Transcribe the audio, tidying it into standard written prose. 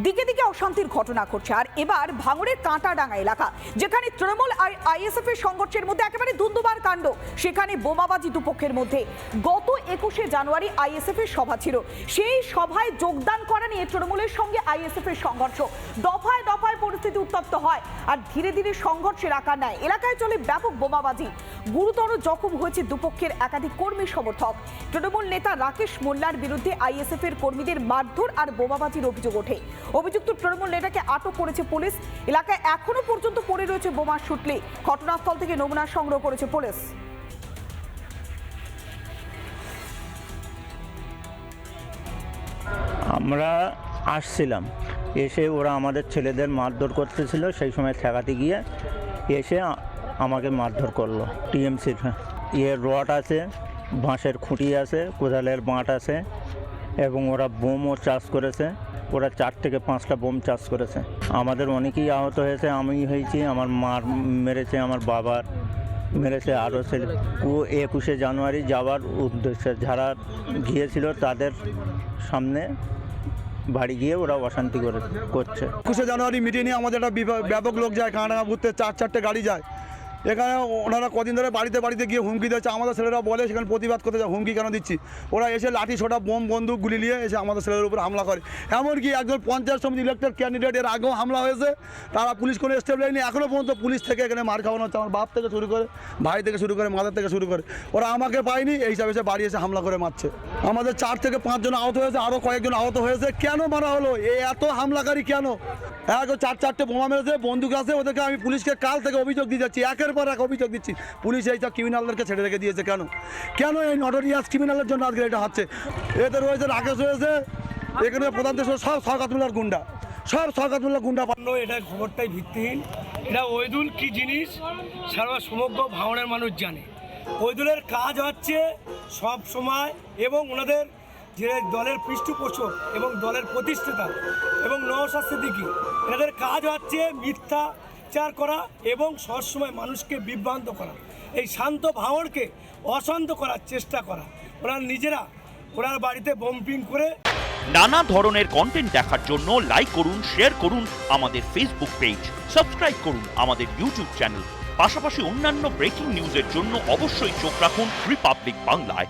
দিকে দিকে অশান্তির ঘটনা ঘটছে। আর এবার ভাঙড়ের কাঁটাডাঙ্গা এলাকা, যেখানে তৃণমূল আর আইএসএফ এর সংঘর্ষের মধ্যে একেবারে ধুন্ধুমার কাণ্ড। সেখানে বোমাবাজি দুপক্ষের মধ্যে। গত 21শে জানুয়ারি আইএসএফ এর সভা ছিল, সেই সভায় যোগদান করা নিয়ে তৃণমূলের সঙ্গে আইএসএফ এর সংঘর্ষ। দফায় দফায় পরিস্থিতি উত্তপ্ত হয় আর ধীরে ধীরে সংঘর্ষের আকার নেয়। এলাকায় চলে ব্যাপক বোমাবাজি। গুরুতর জখম হয়েছে দুপক্ষের একাধিক কর্মী সমর্থক। তৃণমূল নেতা রাকেশ মোল্লার বিরুদ্ধে আইএসএফ এর কর্মীদের মারধর আর বোমাবাজির অভিযোগ ওঠে। অভিযুক্ত তৃণমূল নেতাকে আটক করেছে পুলিশ। এলাকায় এখনো পর্যন্ত পড়ে রয়েছে বোমার শুটলি। ঘটনাস্থল থেকে নমুনা সংগ্রহ করেছে পুলিশ। আমরা আসছিলাম, এসে ওরা আমাদের ছেলেদের মারধর করতেছিল। সেই সময় ঠেকাতে গিয়ে এসে আমাকে মারধর করলো। টিএমসির রড আছে, বাঁশের খুঁটি আছে, কোদালের বাঁট আছে এবং ওরা বোমও চাষ করেছে। ওরা 4 থেকে 5টা বোম চাষ করেছে। আমাদের অনেকেই আহত হয়েছে। আমি হয়েছি, আমার মার মেরেছে, আমার বাবার মেরেছে। আরও 21শে জানুয়ারি যাওয়ার উদ্দেশ্যে যারা গিয়েছিল তাদের সামনে বাড়ি গিয়ে ওরা অশান্তি করছে। 21শে জানুয়ারি মিটিয়ে নিয়ে আমাদের একটা ব্যাপক লোক যায়, কাঁটাডাঙ্গা ঘুরতে 4-4টে গাড়ি যায়। এখানে ওনারা কদিন ধরে বাড়িতে বাড়িতে গিয়ে হুমকি দিচ্ছে। আমাদের ছেলেরা বলে সেখানে প্রতিবাদ করতে যায়, হুমকি কেন দিচ্ছি? ওরা এসে লাঠি ছোটা বোম বন্দুক গুলি নিয়ে এসে আমাদের ছেলেদের উপর হামলা করে। এমনকি একজন পঞ্চায়েত সমিতি ইলেক্টেড ক্যান্ডিডেটের আগেও হামলা হয়েছে। তারা পুলিশ কোনো স্টেপ নেয়নি। এখনও পর্যন্ত পুলিশ থেকে এখানে মার খাওয়ানো হচ্ছে। আমার বাপ থেকে শুরু করে, ভাই থেকে শুরু করে, মাদার থেকে শুরু করে। ওরা আমাকে পায়নি, এই হিসাবে এসে বাড়ি এসে হামলা করে মারছে। আমাদের 4 থেকে 5 জন আহত হয়েছে, আরও কয়েকজন আহত হয়েছে। কেন মারা হলো? এত হামলাকারী কেন? 4-4টে বোমা মেরেছে, বন্দুক আছে। ওদেরকে আমি পুলিশকে কাল থেকে অভিযোগ দিয়ে যাচ্ছি, একের পর এক অভিযোগ দিচ্ছি। পুলিশ এইসব ক্রিমিনালদেরকে ছেড়ে রেখে দিয়েছে কেন? কেন এই নটোরিয়াস ক্রিমিনালের জন্য আজকে এটা হচ্ছে? এতে রয়েছে রাকেশ, হয়েছে এখানে প্রধান দেশ, সব সরকাতুল্লার গুন্ডা, সব সরকাতুল্লার গুন্ডা। এটা খবরটাই ভিত্তিহীন। এটা ওইদুল কি জিনিস সারা সমগ্র ভাঙড়ের মানুষ জানে। ওইদুলের কাজ হচ্ছে সব সময়, এবং ওনাদের যে দলের পৃষ্ঠপোষক এবং দলের প্রতিষ্ঠাতা এবং নওশাদ সিদ্দিকী, এনাদের কাজ হচ্ছে মিথ্যাচার করা এবং সবসময় মানুষকে বিভ্রান্ত করা, এই শান্ত ভাঙড়কে অশান্ত করার চেষ্টা করা। ওরা নিজেরা ওনার বাড়িতে বম্পিং করে। নানা ধরনের কন্টেন্ট দেখার জন্য লাইক করুন, শেয়ার করুন আমাদের ফেসবুক পেজ, সাবস্ক্রাইব করুন আমাদের ইউটিউব চ্যানেল। পাশাপাশি অন্যান্য ব্রেকিং নিউজের জন্য অবশ্যই চোখ রাখুন রিপাবলিক বাংলায়।